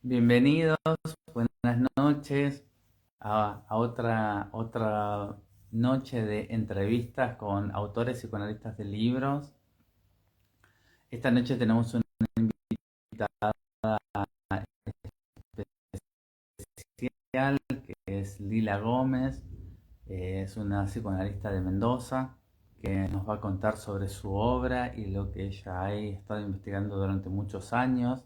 Bienvenidos, buenas noches a otra noche de entrevistas con autores y psicoanalistas de libros. Esta noche tenemos una invitada especial que es Lila Gómez. Es una psicoanalista de Mendoza que nos va a contar sobre su obra y lo que ella ha estado investigando durante muchos años.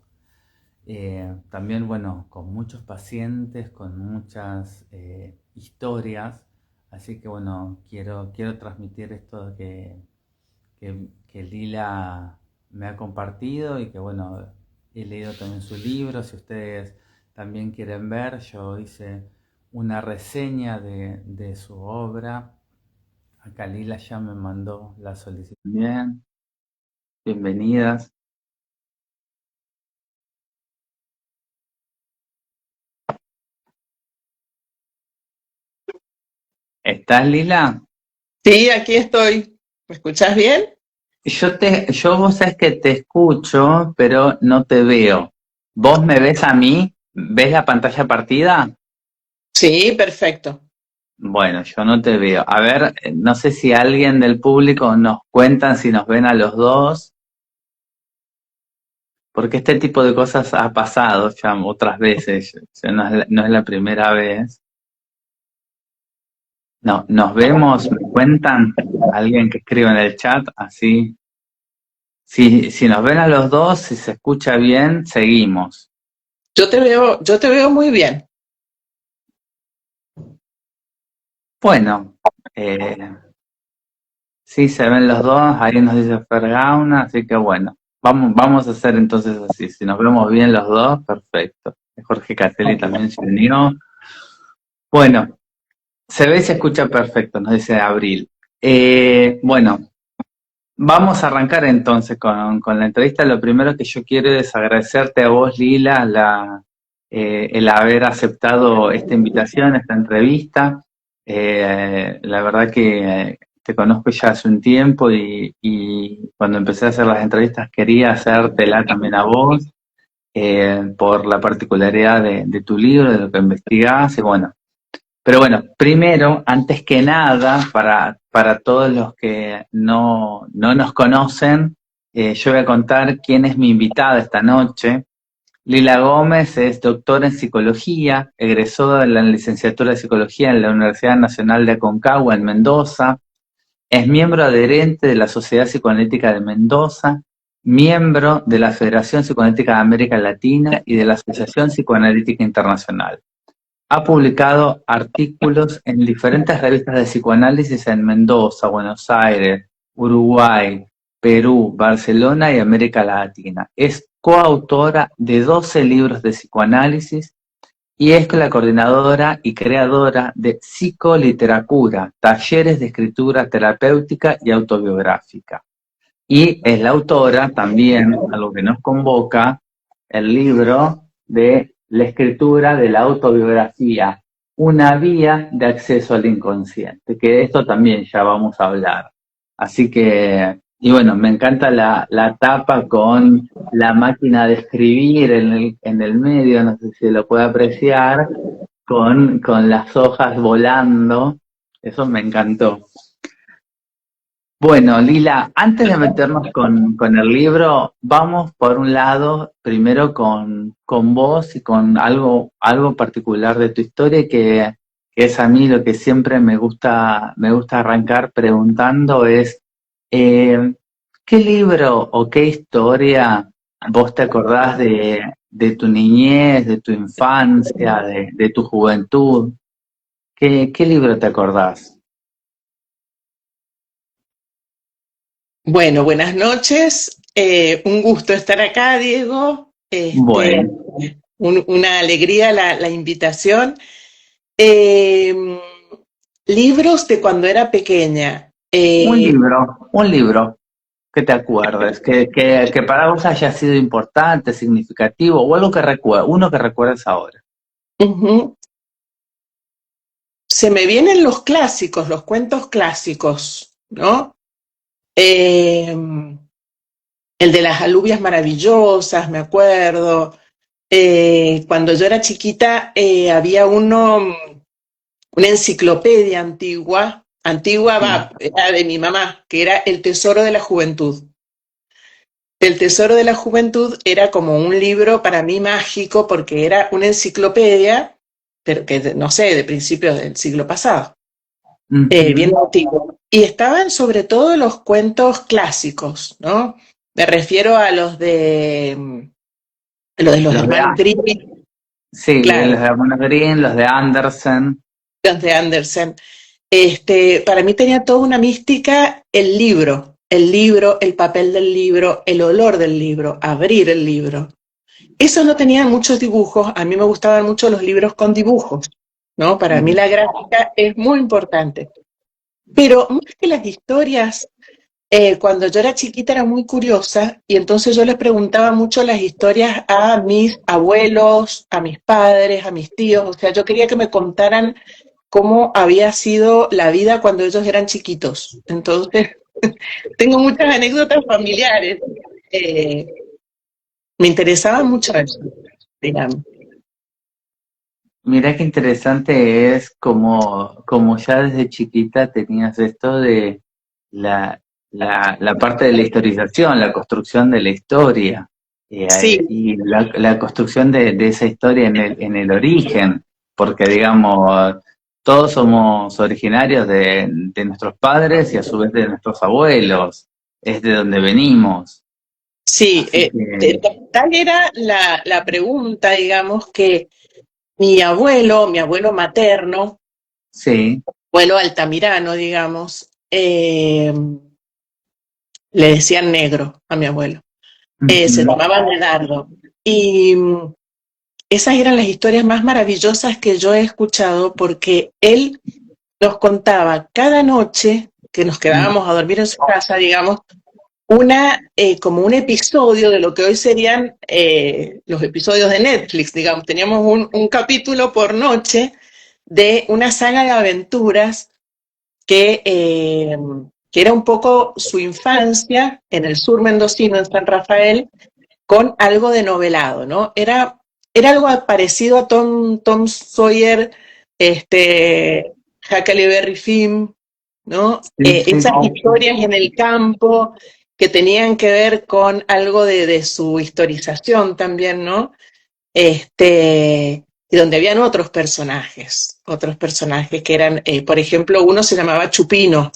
También, bueno, con muchos pacientes, con muchas historias. Así que, bueno, quiero transmitir esto que Lila me ha compartido y que, bueno, he leído también su libro. Si ustedes también quieren ver, yo hice una reseña de su obra. Acá Lila ya me mandó la solicitud. Bien, bienvenidas. ¿Estás, Lila? Sí, aquí estoy. ¿Me escuchás bien? Yo vos sabés que te escucho, pero no te veo. ¿Vos me ves a mí? ¿Ves la pantalla partida? Sí, perfecto. Bueno, yo no te veo. A ver, no sé si alguien del público nos cuentan si nos ven a los dos, porque este tipo de cosas ha pasado ya otras veces. Ya no es la primera vez. No, nos vemos, me cuentan alguien que escriba en el chat, así. Si nos ven a los dos, si se escucha bien, seguimos. Yo te veo muy bien. Bueno, eh, sí, se ven los dos, ahí nos dice Fergauna, así que bueno, vamos a hacer entonces así, si nos vemos bien los dos, perfecto. Jorge Catelli también se unió. Bueno, se ve y se escucha perfecto, nos dice Abril. Bueno, vamos a arrancar entonces con la entrevista. Lo primero que yo quiero es agradecerte a vos, Lila, el haber aceptado esta invitación, esta entrevista. La verdad que te conozco ya hace un tiempo y cuando empecé a hacer las entrevistas quería hacértela también a vos, por la particularidad de tu libro, de lo que investigás y bueno. Pero bueno, primero, antes que nada, para todos los que no nos conocen, yo voy a contar quién es mi invitada esta noche. Lila Gómez es doctora en psicología, egresó de la licenciatura de psicología en la Universidad Nacional de Aconcagua en Mendoza, es miembro adherente de la Sociedad Psicoanalítica de Mendoza, miembro de la Federación Psicoanalítica de América Latina y de la Asociación Psicoanalítica Internacional. Ha publicado artículos en diferentes revistas de psicoanálisis en Mendoza, Buenos Aires, Uruguay, Perú, Barcelona y América Latina. Es coautora de 12 libros de psicoanálisis y es la coordinadora y creadora de Psicoliteratura, talleres de escritura terapéutica y autobiográfica. Y es la autora también, algo que nos convoca, el libro de la escritura de la autobiografía, una vía de acceso al inconsciente, que de esto también ya vamos a hablar. Así que, y bueno, me encanta la tapa con la máquina de escribir en el medio, no sé si lo puede apreciar, con las hojas volando, eso me encantó. Bueno, Lila, antes de meternos con el libro, vamos por un lado primero con vos y con algo particular de tu historia que es a mí lo que siempre me gusta arrancar preguntando es, eh, ¿qué libro o qué historia vos te acordás de tu niñez, de tu infancia, de tu juventud? ¿Qué libro te acordás? Bueno, buenas noches. Un gusto estar acá, Diego. Bueno, Una alegría la invitación. Eh, Libros de cuando era pequeña. un libro que te acuerdes, que para vos haya sido importante, significativo, o algo uno que recuerdes ahora. Ujú. Se me vienen los clásicos, los cuentos clásicos, ¿no? Eh, el de las alubias maravillosas, me acuerdo. Cuando yo era chiquita había una enciclopedia antigua Sí. era de mi mamá, que era El Tesoro de la Juventud. El Tesoro de la Juventud era como un libro para mí mágico porque era una enciclopedia, pero que no sé, de principios del siglo pasado, bien Ujú. antiguo. Y estaban sobre todo los cuentos clásicos, ¿no? Me refiero a los Los de, hermanos Grimm, sí, los claro, de Hermanos Green, los de Andersen. los de Andersen. Para mí tenía toda una mística el papel del libro, el olor del libro, abrir el libro. Eso no tenían muchos dibujos, a mí me gustaban mucho los libros con dibujos, ¿no? Para mí la gráfica es muy importante. Pero más que las historias, cuando yo era chiquita era muy curiosa y entonces yo les preguntaba mucho las historias a mis abuelos, a mis padres, a mis tíos, o sea, yo quería que me contaran cómo había sido la vida cuando ellos eran chiquitos. Entonces, tengo muchas anécdotas familiares. Eh, Me interesaba mucho eso, digamos. Mirá qué interesante es como ya desde chiquita tenías esto de la, la parte de la historización, la construcción de la historia, Sí, y la construcción de esa historia en el origen, porque digamos, todos somos originarios de nuestros padres y a su vez de nuestros abuelos, es de donde venimos. sí, Así que tal era la pregunta, digamos, que mi abuelo materno, sí. abuelo altamirano, digamos, le decían negro a mi abuelo. Se Ujú. llamaba Medardo. Y esas eran las historias más maravillosas que yo he escuchado porque él nos contaba cada noche que nos quedábamos a dormir en su casa, digamos, como un episodio de lo que hoy serían los episodios de Netflix, digamos. Teníamos un capítulo por noche de una saga de aventuras que, eh, que era un poco su infancia en el sur mendocino, en San Rafael, con algo de novelado, ¿no? Era algo parecido a Tom Sawyer, Huckleberry Finn, ¿no? Sí, sí, Esas sí. historias en el campo que tenían que ver con algo de su historización también, ¿no? Y donde habían otros personajes que eran, por ejemplo, uno se llamaba Chupino,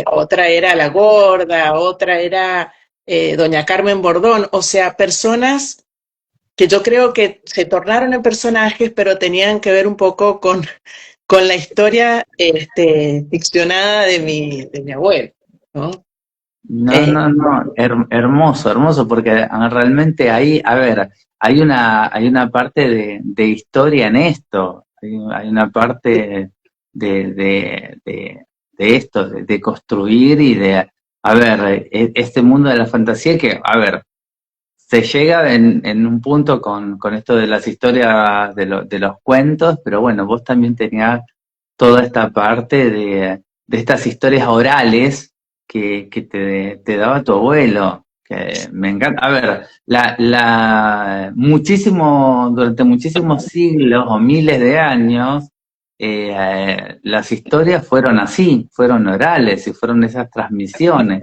otra era La Gorda, otra era Doña Carmen Bordón, o sea, personas que yo creo que se tornaron en personajes, pero tenían que ver un poco con la historia ficcionada de mi abuelo, ¿no? No, Eh, no, no, hermoso, hermoso, porque realmente ahí, a ver, hay una parte de historia en esto, hay una parte de esto, de construir y de, a ver, este mundo de la fantasía que, a ver, se llega en un punto con esto de las historias de los cuentos, pero bueno, vos también tenías toda esta parte de estas historias orales que te daba tu abuelo, que me encanta. A ver, durante muchísimos siglos o miles de años, las historias fueron así, fueron orales y fueron esas transmisiones.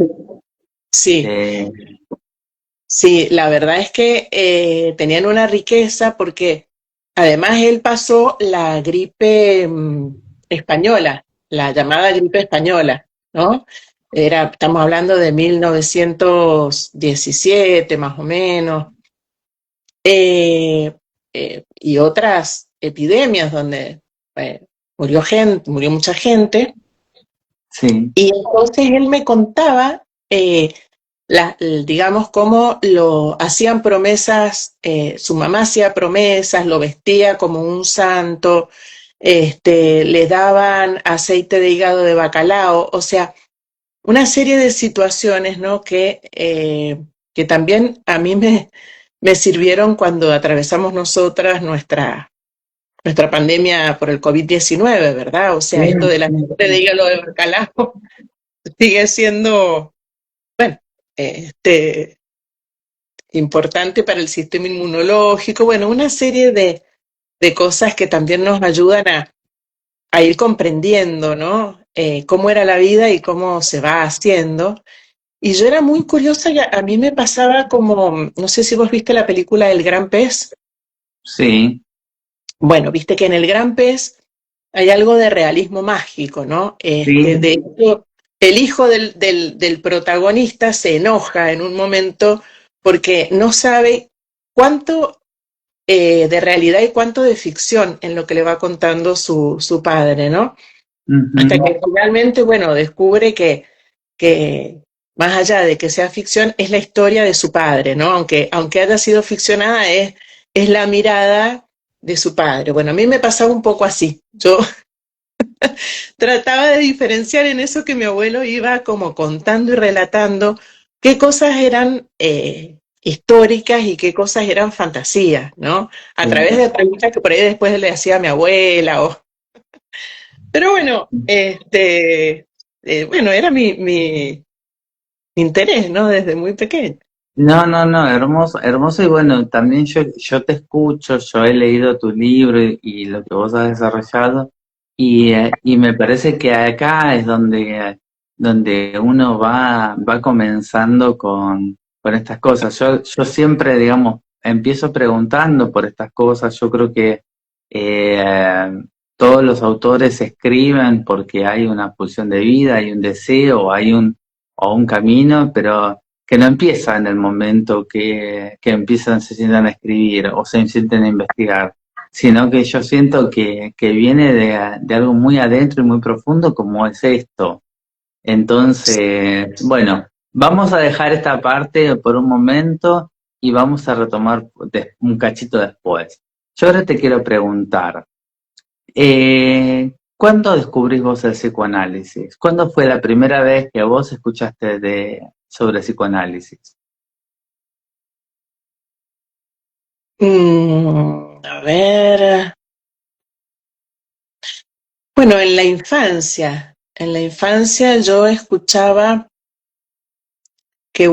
sí, Eh, sí, la verdad es que tenían una riqueza porque además él pasó la gripe española, la llamada gripe española, ¿no? Estamos hablando de 1917 más o menos, eh, y otras epidemias donde murió mucha gente. sí. Y entonces él me contaba, digamos, cómo lo hacían promesas, su mamá hacía promesas, lo vestía como un santo, le daban aceite de hígado de bacalao, o sea, una serie de situaciones, ¿no? Que también a mí me sirvieron cuando atravesamos nosotras nuestra pandemia por el COVID-19, ¿verdad? O sea, Sí, esto del sí. aceite de hígado de bacalao sigue siendo, bueno, este, importante para el sistema inmunológico, bueno, una serie de cosas que también nos ayudan a ir comprendiendo, ¿no? Cómo era la vida y cómo se va haciendo. Y yo era muy curiosa y a mí me pasaba como, no sé si vos viste la película El Gran Pez. Sí, Bueno, viste que en El Gran Pez hay algo de realismo mágico, ¿no? sí. De hecho, el hijo del protagonista se enoja en un momento porque no sabe cuánto de realidad y cuánto de ficción en lo que le va contando su padre, ¿no? Hasta Ujú. que finalmente, bueno, descubre que más allá de que sea ficción, es la historia de su padre, ¿no? Aunque haya sido ficcionada, es la mirada de su padre. Bueno, a mí me pasaba un poco así. Yo trataba de diferenciar en eso que mi abuelo iba como contando y relatando qué cosas eran históricas y qué cosas eran fantasías, ¿no? A través de preguntas que por ahí después le hacía a mi abuela. Pero bueno, bueno, era mi interés, ¿no? Desde muy pequeño. No, no, no, hermoso, hermoso y bueno, también yo te escucho, yo he leído tu libro y lo que vos has desarrollado y me parece que acá es donde uno va comenzando con estas cosas. Yo siempre, digamos, empiezo preguntando por estas cosas, yo creo que todos los autores escriben porque hay una pulsión de vida, hay un deseo, o un camino, pero que no empieza en el momento que empiezan, se sientan a escribir o se sienten a investigar, sino que yo siento que viene de algo muy adentro y muy profundo como es esto. Entonces, bueno, vamos a dejar esta parte por un momento y vamos a retomar un cachito después. Yo ahora te quiero preguntar, ¿cuándo descubrís vos el psicoanálisis? ¿Cuándo fue la primera vez que vos escuchaste sobre psicoanálisis? A ver. Bueno, en la infancia yo escuchaba que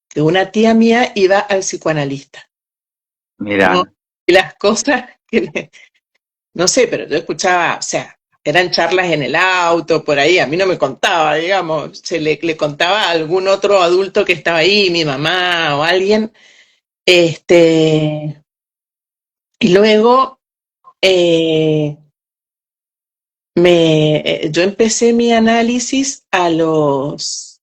que una tía mía iba al psicoanalista, ¿no? Mira, Y las cosas no sé, pero yo escuchaba, o sea, eran charlas en el auto, por ahí, a mí no me contaba, digamos, le contaba a algún otro adulto que estaba ahí, mi mamá o alguien, este, y luego eh, yo empecé mi análisis a los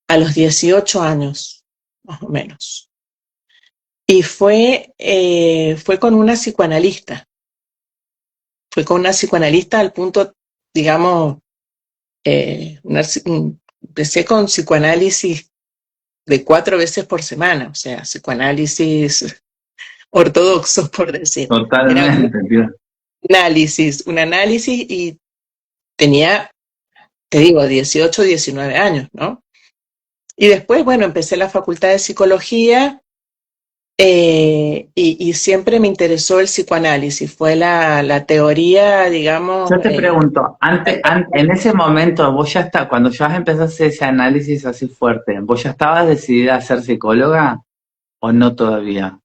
18 años, más o menos. Y fue con una psicoanalista. Fue con una psicoanalista al punto, digamos, empecé con psicoanálisis de 4 veces por semana, o sea, psicoanálisis ortodoxo, por decir. Era totalmente, tío. un análisis y tenía, te digo, 18, 19 años, ¿no? Y después, bueno, empecé la facultad de psicología y siempre me interesó el psicoanálisis. Fue la teoría, digamos, Yo te pregunto, en ese momento, vos ya está, cuando ya empezaste ese análisis así fuerte, ¿vos ya estabas decidida a ser psicóloga o no todavía?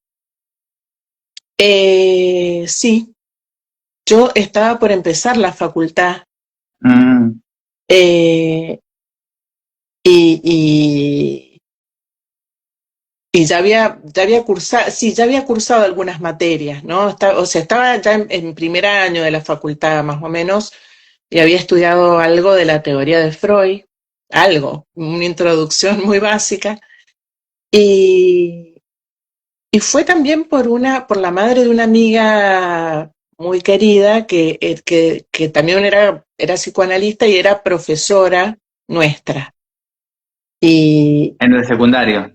sí, yo estaba por empezar la facultad Mm, eh, y, y, y ya había cursado, sí, ya había cursado algunas materias, ¿no? O sea, estaba ya en primer año de la facultad, más o menos, y había estudiado algo de la teoría de Freud, algo, una introducción muy básica, y, y fue también por la madre de una amiga muy querida que también era psicoanalista y era profesora nuestra. Y en el secundario.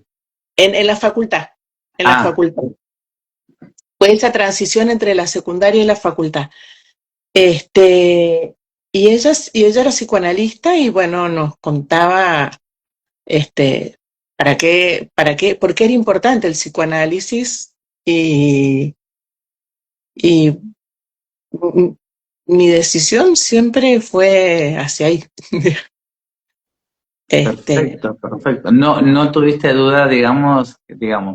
en la facultad, en la Ah, facultad. Fue esa transición entre la secundaria y la facultad. Este, y ella era psicoanalista y bueno, nos contaba este, por qué era importante el psicoanálisis y mi decisión siempre fue hacia ahí. Este, Perfecto, perfecto. No, no tuviste duda, digamos,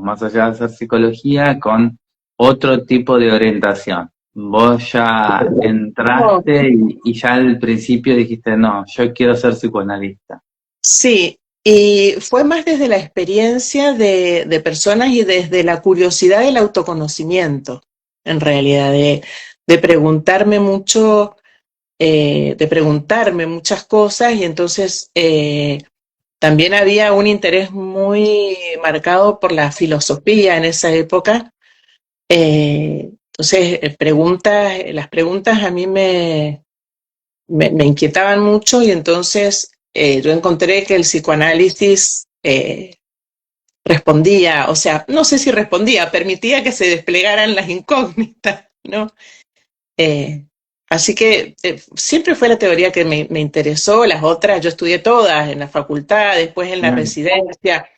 más allá de hacer psicología, con otro tipo de orientación. Vos ya no, entraste y ya al principio dijiste, no, yo quiero ser psicoanalista. sí, y fue más desde la experiencia de personas y desde la curiosidad del autoconocimiento, en realidad, de preguntarme mucho, de preguntarme muchas cosas y entonces también había un interés muy marcado por la filosofía en esa época. Entonces, las preguntas a mí me inquietaban mucho y entonces yo encontré que el psicoanálisis respondía, o sea, no sé si respondía, permitía que se desplegaran las incógnitas, ¿no? Eh, Así que siempre fue la teoría que me interesó, las otras yo estudié todas en la facultad, después en la Bien. residencia,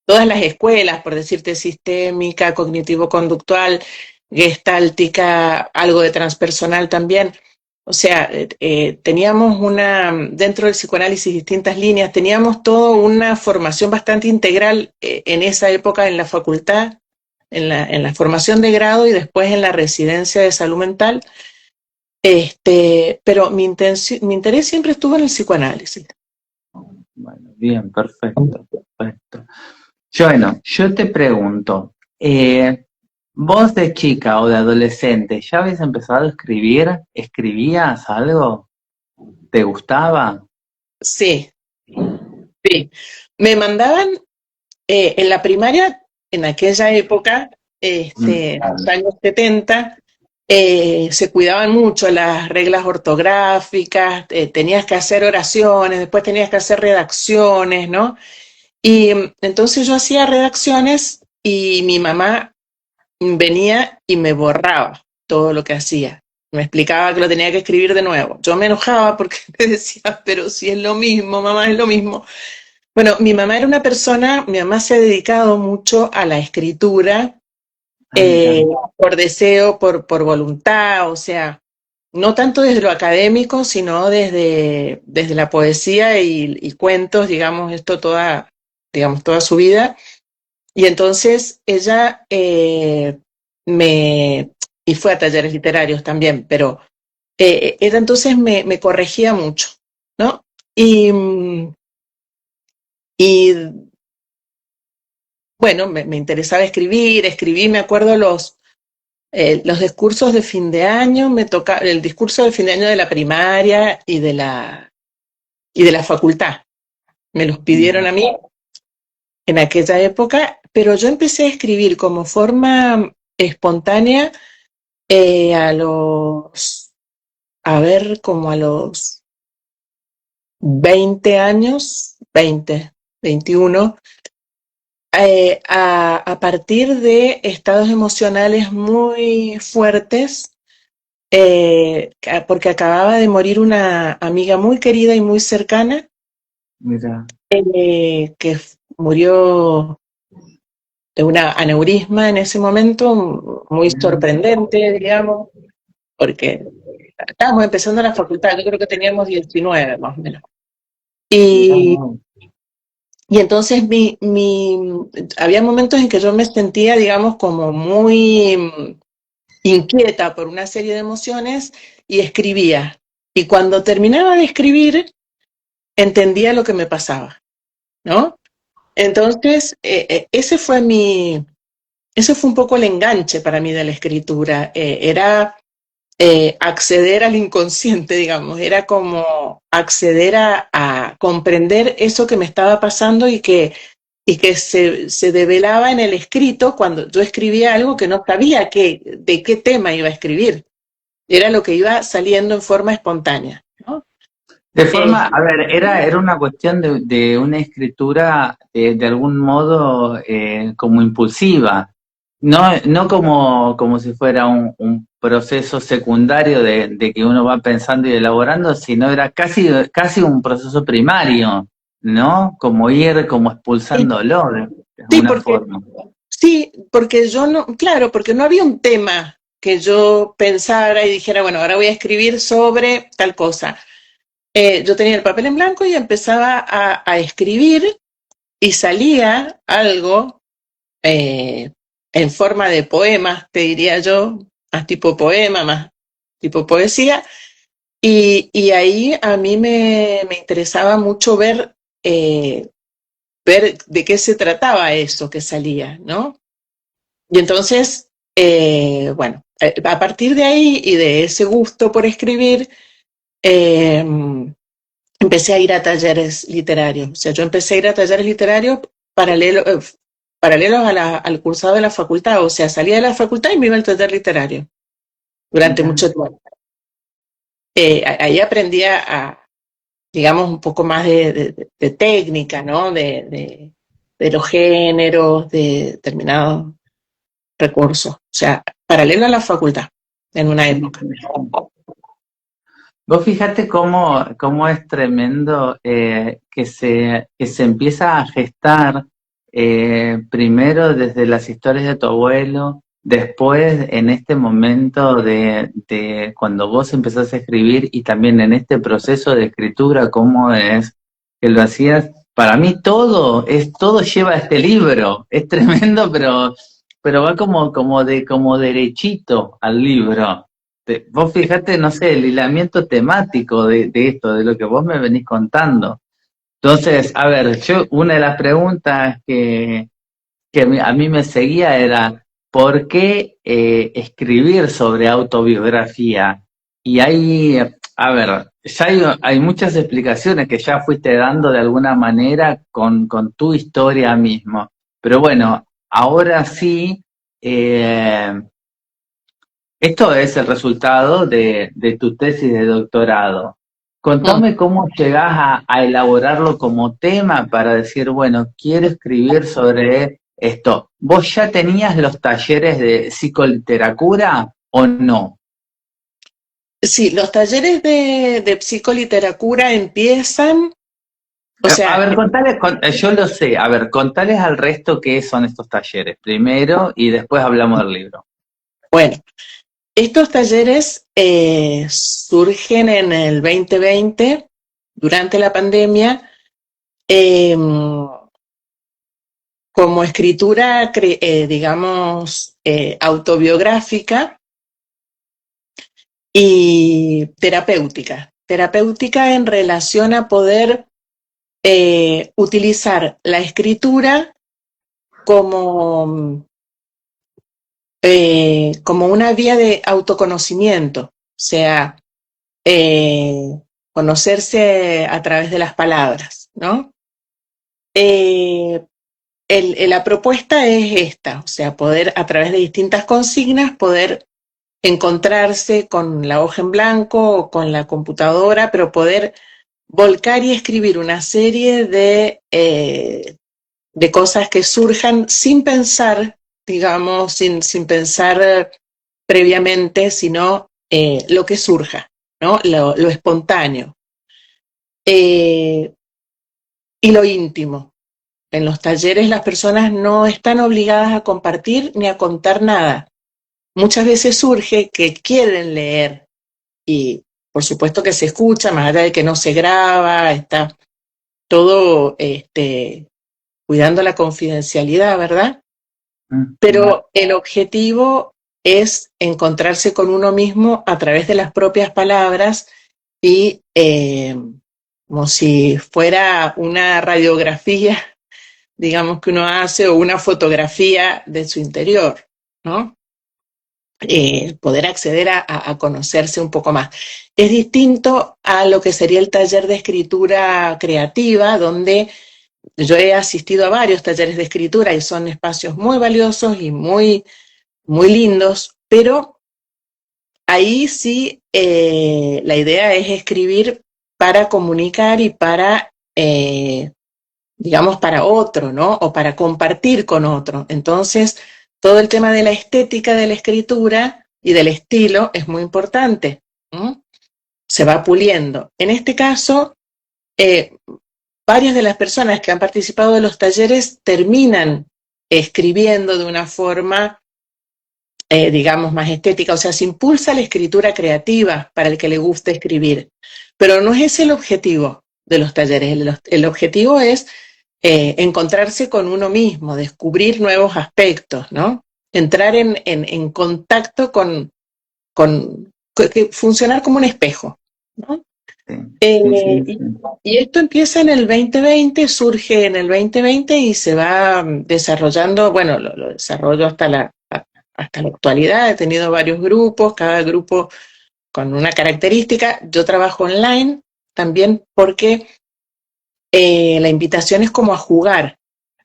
todas las escuelas, por decirte, sistémica, cognitivo-conductual, gestáltica, algo de transpersonal también. O sea, teníamos dentro del psicoanálisis distintas líneas, teníamos toda una formación bastante integral en esa época en la facultad, en la formación de grado y después en la residencia de salud mental. Pero mi interés siempre estuvo en el psicoanálisis. Bueno, bien, perfecto, perfecto. Bueno, yo te pregunto, vos de chica o de adolescente, ¿ya habías empezado a escribir? ¿Escribías algo? ¿Te gustaba? Sí, sí. Me mandaban en la primaria, en aquella época, en los años 70, se cuidaban mucho las reglas ortográficas, tenías que hacer oraciones, después tenías que hacer redacciones, ¿no? Y entonces yo hacía redacciones y mi mamá venía y me borraba todo lo que hacía. Me explicaba que lo tenía que escribir de nuevo. Yo me enojaba porque me decía, pero si es lo mismo, mamá, es lo mismo. Bueno, mi mamá era una persona, mi mamá se ha dedicado mucho a la escritura Ah, mira, por deseo, por voluntad, o sea, no tanto desde lo académico, sino desde la poesía y cuentos, digamos, digamos, toda su vida. Y entonces ella me, y fue a talleres literarios también, pero ella entonces me corregía mucho, ¿no? Y, y bueno, me interesaba escribir, escribí, me acuerdo los discursos de fin de año, me toca el discurso de fin de año de la primaria y de la facultad. Me los pidieron mira, a mí en aquella época, pero yo empecé a escribir como forma espontánea como a los 20 años, 20, 21, a partir de estados emocionales muy fuertes, porque acababa de morir una amiga muy querida y muy cercana, mira. que murió de una aneurisma en ese momento, muy sorprendente, digamos, porque estábamos empezando la facultad, yo creo que teníamos 19 más o menos. Mirá Y, vos. y entonces había momentos en que yo me sentía, digamos, como muy inquieta por una serie de emociones y escribía. Y cuando terminaba de escribir, entendía lo que me pasaba, ¿no? Entonces, ese fue un poco el enganche para mí de la escritura. Era acceder al inconsciente, digamos, era como acceder a comprender eso que me estaba pasando y que se develaba en el escrito cuando yo escribía algo que no sabía de qué tema iba a escribir. Era lo que iba saliendo en forma espontánea, ¿no? De Eh, forma, a ver, era una cuestión de una escritura de algún modo como impulsiva, no como si fuera un proceso secundario de que uno va pensando y elaborando, sino era casi un proceso primario, ¿no? Como ir como expulsándolo de sí, alguna forma. porque yo no, claro, porque no había un tema que yo pensara y dijera, bueno, ahora voy a escribir sobre tal cosa. yo tenía el papel en blanco y empezaba a escribir y salía algo en forma de poemas, te diría yo, más tipo poema, más tipo poesía, y ahí a mí me interesaba mucho ver de qué se trataba eso que salía, ¿no? Y entonces, bueno, a partir de ahí y de ese gusto por escribir, eh, empecé a ir a talleres literarios. O sea, yo empecé a ir a talleres literarios paralelos al cursado de la facultad. O sea, salía de la facultad y me iba al taller literario durante Mirá. mucho tiempo. Ahí aprendía digamos, un poco más de técnica, ¿no? De los géneros, de determinados recursos. O sea, paralelo a la facultad, en una Sí, época. sí. Vos fíjate cómo es tremendo que se empieza a gestar primero desde las historias de tu abuelo, después en este momento de cuando vos empezás a escribir y también en este proceso de escritura, cómo es que lo hacías. Para mí todo lleva a este libro, es tremendo, pero va como derechito al libro. Vos fijate, no sé, el hilamiento temático de esto, de lo que vos me venís contando. Entonces, a ver, una de las preguntas que a mí me seguía era, ¿por qué escribir sobre autobiografía? Y hay, a ver, ya hay muchas explicaciones que ya fuiste dando de alguna manera con tu historia mismo. Pero bueno, ahora sí, eh, esto es el resultado de tu tesis de doctorado. Mm. Contame cómo llegás a elaborarlo como tema para decir, bueno, quiero escribir sobre esto. ¿Vos ya tenías los talleres de psicoliteratura o no? Sí, los talleres de psicoliteratura empiezan, o A sea, ver, yo lo sé, a ver, contales al resto qué son estos talleres primero y después hablamos del libro. bueno, estos talleres surgen en el 2020, durante la pandemia, eh, como escritura, digamos, autobiográfica y terapéutica. Terapéutica en relación a poder utilizar la escritura como, como una vía de autoconocimiento, o sea, conocerse a través de las palabras, ¿no? Eh, la propuesta es esta, o sea, poder a través de distintas consignas, poder encontrarse con la hoja en blanco o con la computadora, pero poder volcar y escribir una serie de cosas que surjan sin pensar, digamos, sin pensar previamente, sino lo que surja, ¿no? Lo espontáneo. Eh, y lo íntimo. En los talleres las personas no están obligadas a compartir ni a contar nada. Muchas veces surge que quieren leer y por supuesto que se escucha, más allá de que no se graba, está todo cuidando la confidencialidad, ¿verdad? Mm. Pero el objetivo es encontrarse con uno mismo a través de las propias palabras y como si fuera una radiografía, digamos, que uno hace o una fotografía de su interior, ¿no? Poder acceder a conocerse un poco más. Es distinto a lo que sería el taller de escritura creativa, donde yo he asistido a varios talleres de escritura y son espacios muy valiosos y muy lindos, pero ahí sí la idea es escribir para comunicar y para, digamos, para otro, ¿no? O para compartir con otro. Entonces, todo el tema de la estética de la escritura y del estilo es muy importante. ¿No? Se va puliendo. En este caso, eh, varias de las personas que han participado de los talleres terminan escribiendo de una forma digamos, más estética, o sea, se impulsa la escritura creativa para el que le gusta escribir, pero no es ese el objetivo de los talleres. El objetivo es encontrarse con uno mismo, descubrir nuevos aspectos, ¿no? Entrar en contacto funcionar como un espejo, ¿no? Sí, sí, Eh, sí, y, sí. y esto empieza en el 2020, surge en el 2020 y se va desarrollando, bueno, lo desarrollo hasta la actualidad. He tenido varios grupos, cada grupo con una característica. Yo trabajo online también porque la invitación es como a jugar,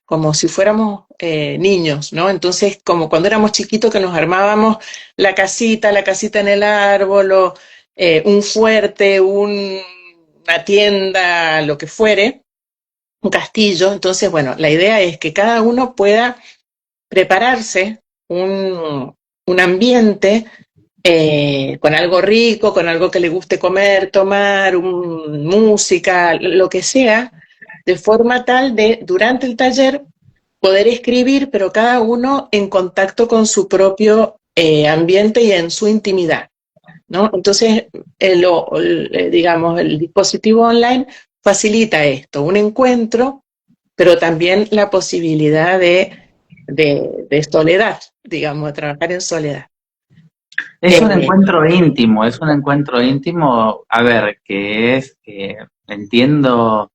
como si fuéramos niños, ¿no? Entonces, como cuando éramos chiquitos que nos armábamos la casita en el árbol, o un fuerte, una tienda, lo que fuere, un castillo. Entonces, bueno, la idea es que cada uno pueda prepararse un ambiente con algo rico, con algo que le guste comer, tomar, música, lo que sea, de forma tal de, durante el taller, poder escribir, pero cada uno en contacto con su propio ambiente y en su intimidad, ¿no? Entonces, digamos, el dispositivo online facilita esto, un encuentro, pero también la posibilidad de soledad, digamos, de trabajar en soledad. Eh, Es un encuentro íntimo, a ver, que es, entiendo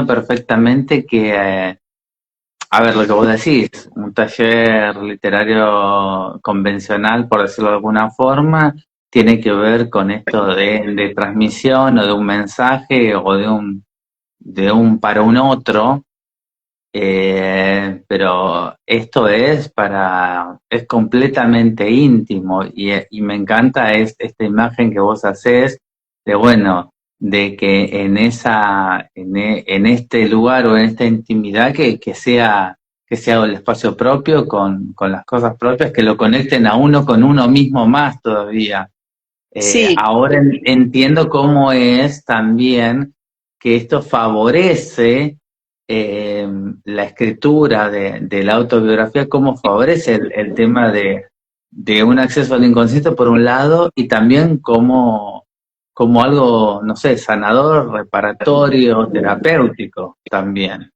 perfectamente que, a ver, lo que vos decís, un taller literario convencional, por decirlo de alguna forma, tiene que ver con esto de transmisión o de un mensaje o de un para un otro. Pero esto es completamente íntimo y me encanta esta imagen que vos hacés de, bueno, de que en este lugar o en esta intimidad que sea el espacio propio con las cosas propias, que lo conecten a uno con uno mismo más todavía. sí, Ahora entiendo cómo es también que esto favorece la escritura de la autobiografía, cómo favorece el tema de un acceso al inconsciente por un lado y también como algo, no sé, sanador, reparatorio, terapéutico también.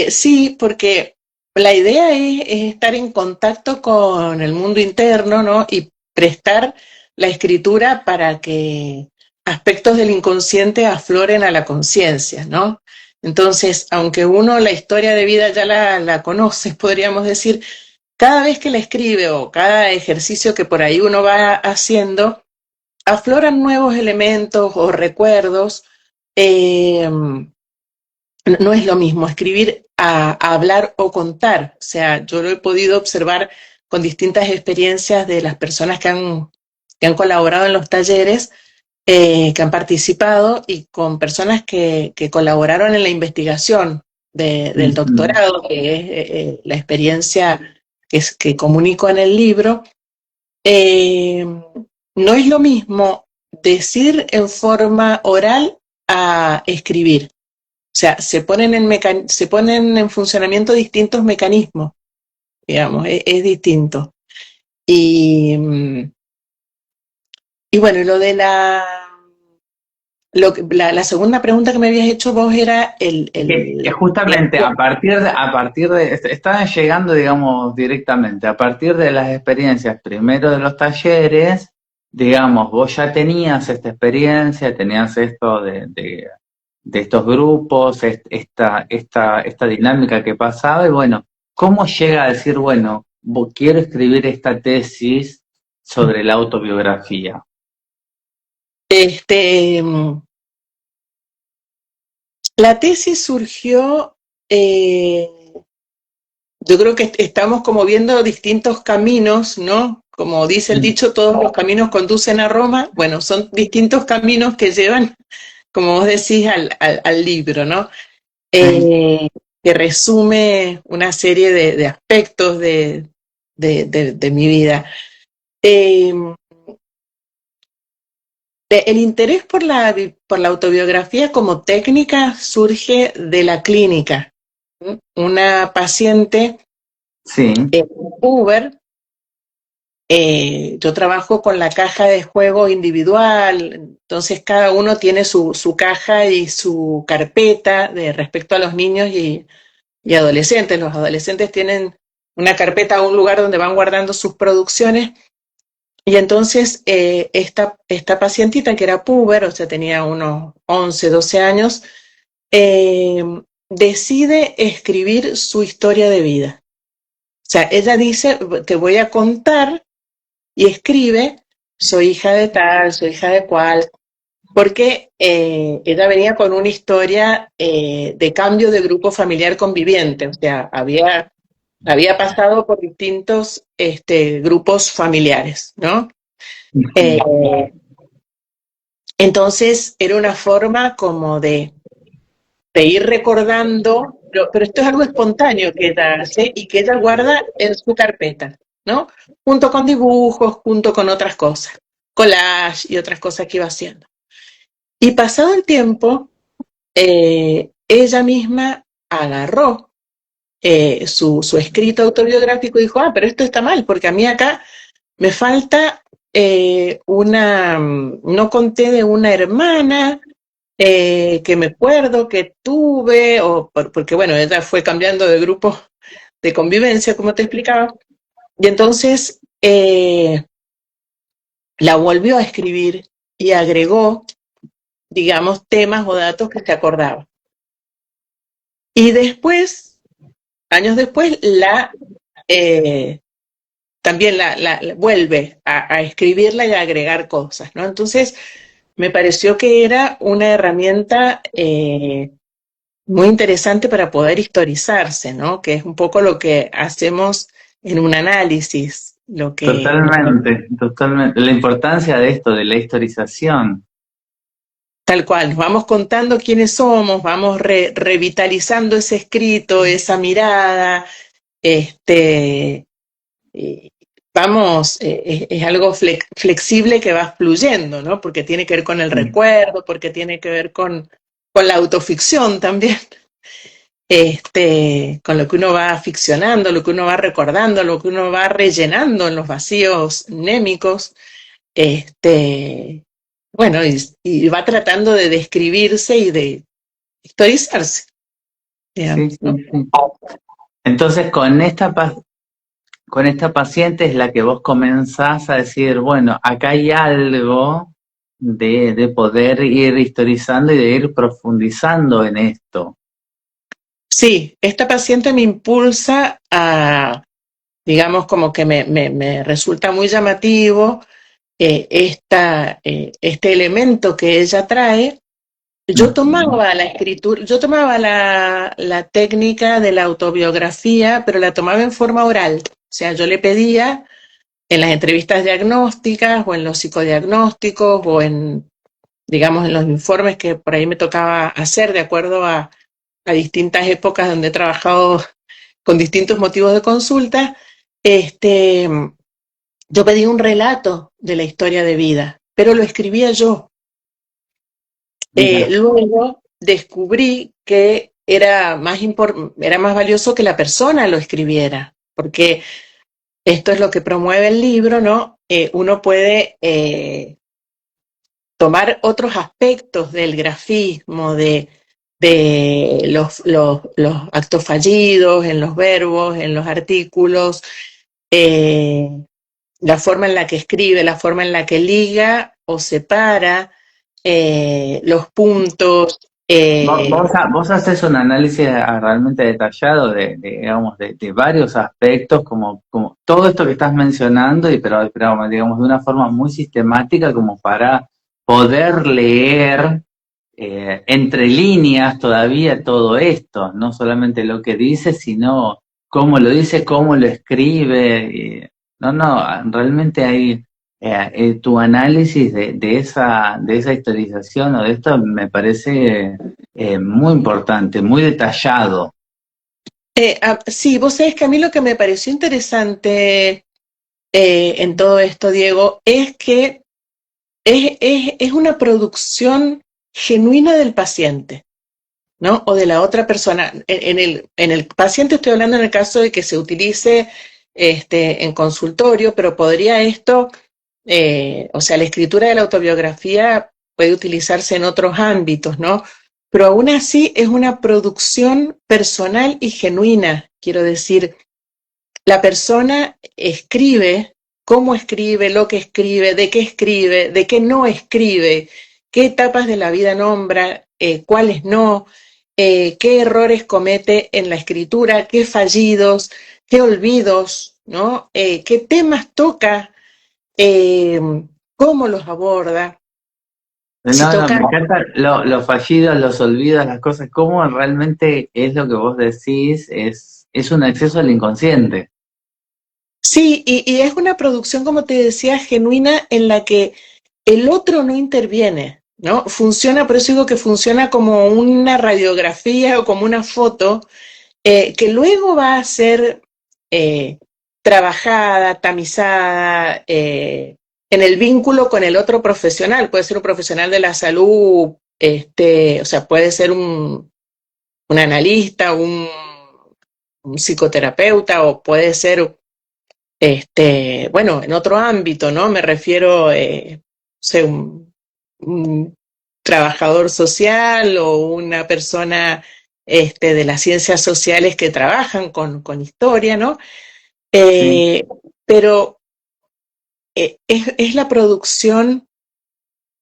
sí, porque la idea es estar en contacto con el mundo interno, ¿no? Y prestar la escritura para que aspectos del inconsciente afloren a la conciencia, ¿no? Entonces, aunque uno la historia de vida ya la conoce, podríamos decir, cada vez que la escribe o cada ejercicio que por ahí uno va haciendo, afloran nuevos elementos o recuerdos. eh, no es lo mismo escribir a hablar o contar. O sea, yo lo he podido observar con distintas experiencias de las personas que han colaborado en los talleres, que han participado, y con personas que colaboraron en la investigación del Ujú. doctorado, que es la experiencia que comunico en el libro. Eh, no es lo mismo decir en forma oral a escribir. O sea, se ponen en funcionamiento distintos mecanismos, digamos, es distinto. Y, y bueno, y la segunda pregunta que me habías hecho vos era Que justamente estaban llegando, digamos, directamente, a partir de las experiencias, primero de los talleres, digamos, vos ya tenías esta experiencia, tenías esto de estos grupos, esta dinámica que pasaba, y bueno, ¿cómo llega a decir, bueno, quiero escribir esta tesis sobre la autobiografía? este, la tesis surgió, yo creo que estamos como viendo distintos caminos, ¿no? Como dice el dicho, todos los caminos conducen a Roma. Bueno, son distintos caminos que llevan, como vos decís, al libro, ¿no? Sí. Eh, que resume una serie de aspectos de mi vida. Eh, el interés por la autobiografía como técnica surge de la clínica. Una paciente Sí. Uber yo trabajo con la caja de juego individual, entonces cada uno tiene su caja y su carpeta de respecto a los niños y adolescentes. Los adolescentes tienen una carpeta o un lugar donde van guardando sus producciones. Y entonces esta pacientita que era puber, o sea, tenía unos 11, 12 años, eh, decide escribir su historia de vida. O sea, ella dice, te voy a contar, y escribe, soy hija de tal, soy hija de cual, porque ella venía con una historia de cambio de grupo familiar conviviente, o sea, había pasado por distintos grupos familiares, ¿no? Eh, entonces era una forma como de ir recordando, pero esto es algo espontáneo que ella hace y que ella guarda en su carpeta, ¿no? Junto con dibujos, junto con otras cosas, collage y otras cosas que iba haciendo. Y pasado el tiempo, ella misma agarró su escrito autobiográfico y dijo, pero esto está mal, porque a mí acá me falta no conté de una hermana que me acuerdo que tuve, porque bueno, ella fue cambiando de grupo de convivencia, como te explicaba, y entonces la volvió a escribir y agregó, digamos, temas o datos que se acordaba. Y después, años después, también la vuelve a escribirla y a agregar cosas, ¿no? Entonces, me pareció que era una herramienta muy interesante para poder historizarse, ¿no? Que es un poco lo que hacemos en un análisis, Totalmente, totalmente. La importancia de esto, de la historización. tal cual, nos vamos contando quiénes somos, vamos revitalizando ese escrito, esa mirada, este, eh, vamos, es algo flexible que va fluyendo, ¿no? Porque tiene que ver con el recuerdo, porque tiene que ver con la autoficción también. Con lo que uno va ficcionando, lo que uno va recordando, lo que uno va rellenando en los vacíos némicos, bueno, y va tratando de describirse y de historizarse, Sí, digamos, sí, ¿no? sí. Entonces, con esta paciente es la que vos comenzás a decir, bueno, acá hay algo de poder ir historizando y de ir profundizando en esto. Sí, esta paciente me impulsa a, digamos, como que me resulta muy llamativo este elemento que ella trae. Yo tomaba la escritura, yo tomaba la técnica de la autobiografía, pero la tomaba en forma oral. O sea, yo le pedía en las entrevistas diagnósticas o en los psicodiagnósticos o digamos, en los informes que por ahí me tocaba hacer de acuerdo a distintas épocas donde he trabajado con distintos motivos de consulta, yo pedí un relato de la historia de vida, pero lo escribía yo. Luego descubrí que era más valioso que la persona lo escribiera, porque esto es lo que promueve el libro, ¿no? Uno puede tomar otros aspectos del grafismo, de los actos fallidos, en los verbos, en los artículos, eh, la forma en la que escribe, la forma en la que liga o separa los puntos. Vos haces un análisis realmente detallado digamos, de varios aspectos, como todo esto que estás mencionando, pero digamos, de una forma muy sistemática como para poder leer entre líneas todavía todo esto, no solamente lo que dice, sino cómo lo dice, cómo lo escribe. No, realmente hay tu análisis de esa historización o de esto me parece muy importante, muy detallado. Sí, vos sabés que a mí lo que me pareció interesante en todo esto, Diego, es que es una producción genuina del paciente, ¿no? O de la otra persona. En el paciente estoy hablando en el caso de que se utilice en consultorio, pero podría esto, o sea, la escritura de la autobiografía puede utilizarse en otros ámbitos, ¿no? Pero aún así es una producción personal y genuina, quiero decir, la persona escribe, cómo escribe, lo que escribe, de qué no escribe, qué etapas de la vida nombra, cuáles no, qué errores comete en la escritura, qué fallidos, qué olvidos, ¿no? Qué temas toca, eh, cómo los aborda, si No, toca. me encanta los fallidos, los olvidos, las cosas, cómo realmente es lo que vos decís, es un acceso al inconsciente. Sí, y es una producción, como te decía, genuina en la que el otro no interviene, ¿no? Funciona, por eso digo que funciona como una radiografía o como una foto que luego va a ser eh, trabajada, tamizada, en el vínculo con el otro profesional. Puede ser un profesional de la salud, o sea, puede ser un analista, un psicoterapeuta, o puede ser bueno, en otro ámbito, ¿no? Me refiero, sé, un trabajador social o una persona de las ciencias sociales que trabajan con historia, ¿no? Sí, Eh, pero es la producción,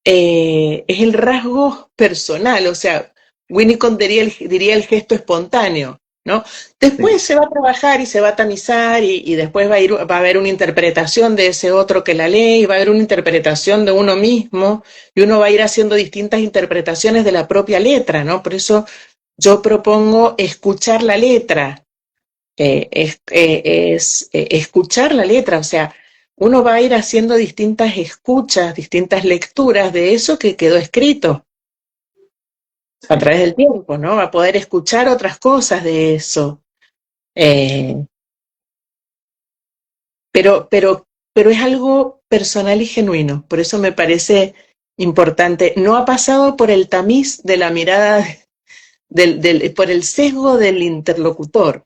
es el rasgo personal, o sea, Winnicott diría el gesto espontáneo, ¿no? Después sí. se va a trabajar y se va a tamizar y después va a haber una interpretación de ese otro que la lee y va a haber una interpretación de uno mismo y uno va a ir haciendo distintas interpretaciones de la propia letra, ¿no? Por eso yo propongo escuchar la letra, escuchar la letra, o sea, uno va a ir haciendo distintas escuchas, distintas lecturas de eso que quedó escrito a Sí. través del tiempo, ¿no? Va a poder escuchar otras cosas de eso. Eh, pero es algo personal y genuino, por eso me parece importante. No ha pasado por el tamiz de la mirada, por el sesgo del interlocutor.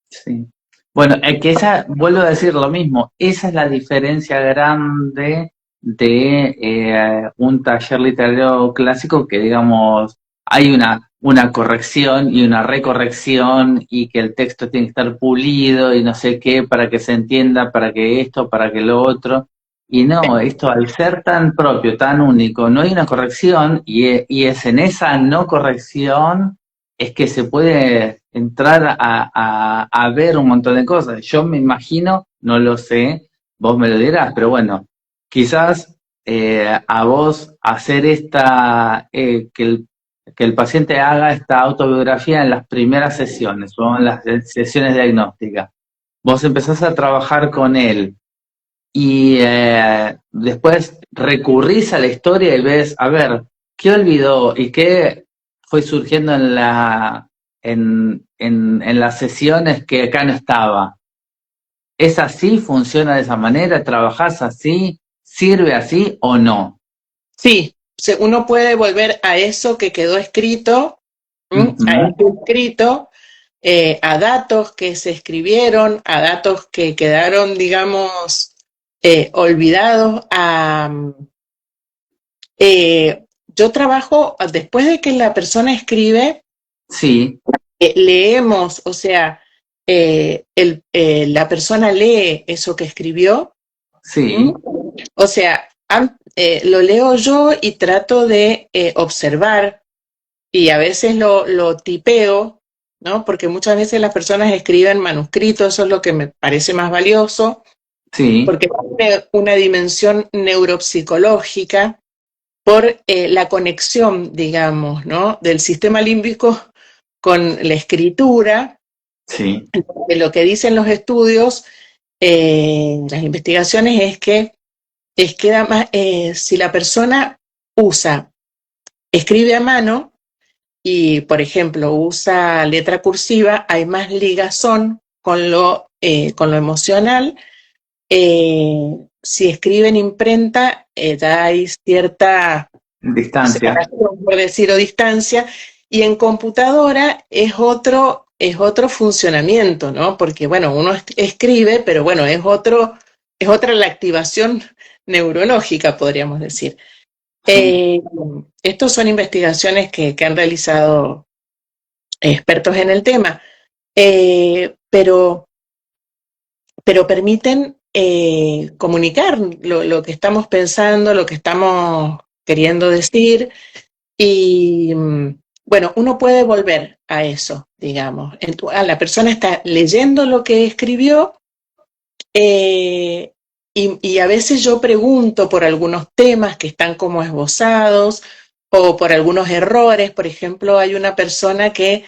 Sí. Bueno, que esa, vuelvo a decir lo mismo, esa es la diferencia grande de un taller literario clásico que, digamos, hay una corrección y una recorrección y que el texto tiene que estar pulido y no sé qué para que se entienda, para que esto, para que lo otro. Y no, esto al ser tan propio, tan único, no hay una corrección y es en esa no corrección es que se puede entrar a ver un montón de cosas. Yo me imagino, no lo sé, vos me lo dirás, pero bueno, quizás a vos hacer que el paciente haga esta autobiografía en las primeras sesiones o en las sesiones diagnósticas. Vos empezás a trabajar con él y después recurrís a la historia y ves, a ver, ¿qué olvidó y qué fue surgiendo en las sesiones que acá no estaba? ¿Es así? ¿Funciona de esa manera? ¿Trabajás así? ¿Sirve así o no? Sí, uno puede volver a eso que quedó escrito, a Ujú. este escrito, a datos que se escribieron, a datos que quedaron, digamos, olvidados. Yo trabajo, después de que la persona escribe, Sí, leemos, o sea, la persona lee eso que escribió. ¿Mm? sí, O sea, lo leo yo y trato de observar y a veces lo tipeo, ¿no? Porque muchas veces las personas escriben manuscritos, eso es lo que me parece más valioso, sí, porque tiene una dimensión neuropsicológica por la conexión, digamos, ¿no? Del sistema límbico con la escritura. sí, De lo que dicen los estudios, las investigaciones, es que si la persona escribe a mano, y, por ejemplo, usa letra cursiva, hay más ligazón con lo emocional. Si escribe en imprenta, hay cierta distancia. separación, por decir, o distancia, y en computadora es otro es otro funcionamiento, ¿no? Porque, bueno, uno escribe, pero bueno, es otra la activación neurológica, podríamos decir. Sí. Estos son investigaciones que han realizado expertos en el tema, pero permiten comunicar lo que estamos pensando, lo que estamos queriendo decir, y bueno, uno puede volver a eso, digamos. La persona está leyendo lo que escribió, eh, y a veces yo pregunto por algunos temas que están como esbozados o por algunos errores. Por ejemplo, hay una persona que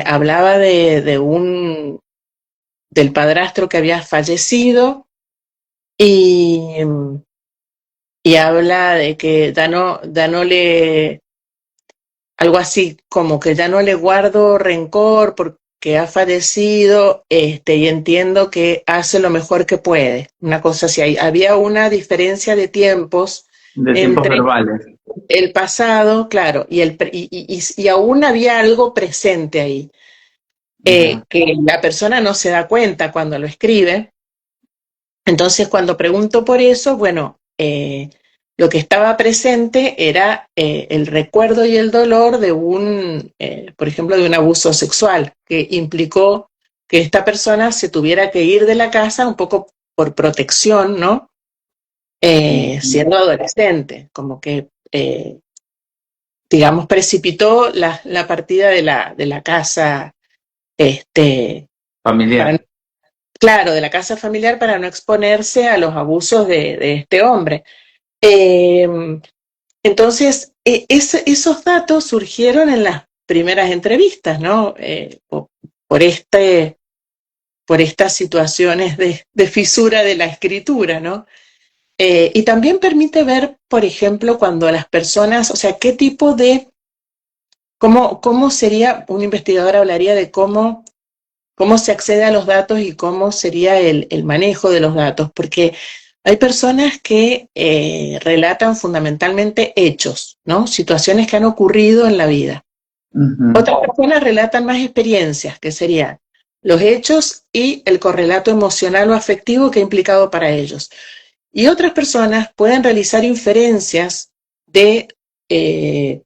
hablaba del padrastro que había fallecido, y, y habla de que algo así como que ya no le guardo rencor porque ha fallecido, y entiendo que hace lo mejor que puede. Una cosa así. Había una diferencia de tiempos De tiempos entre verbales. el pasado, claro, y aún había algo presente ahí, Mira. que la persona no se da cuenta cuando lo escribe. Entonces, cuando pregunto por eso, bueno, lo que estaba presente era el recuerdo y el dolor por ejemplo, de un abuso sexual, que implicó que esta persona se tuviera que ir de la casa un poco por protección, ¿no? Siendo adolescente, como que, digamos, precipitó la partida de la casa, este, para, Familiar. claro, de la casa familiar, para no exponerse a los abusos de este hombre. Entonces, esos datos surgieron en las primeras entrevistas, ¿no? Por, este, por estas situaciones de fisura de la escritura, ¿no? Y también permite ver, por ejemplo, cuando las personas, o sea, qué tipo cómo sería, un investigador hablaría de cómo se accede a los datos y cómo sería el manejo de los datos, porque hay personas que relatan fundamentalmente hechos, ¿no? Situaciones que han ocurrido en la vida. Ujú. Otras personas relatan más experiencias, que serían los hechos y el correlato emocional o afectivo que ha implicado para ellos. Y otras personas pueden realizar inferencias de, eh,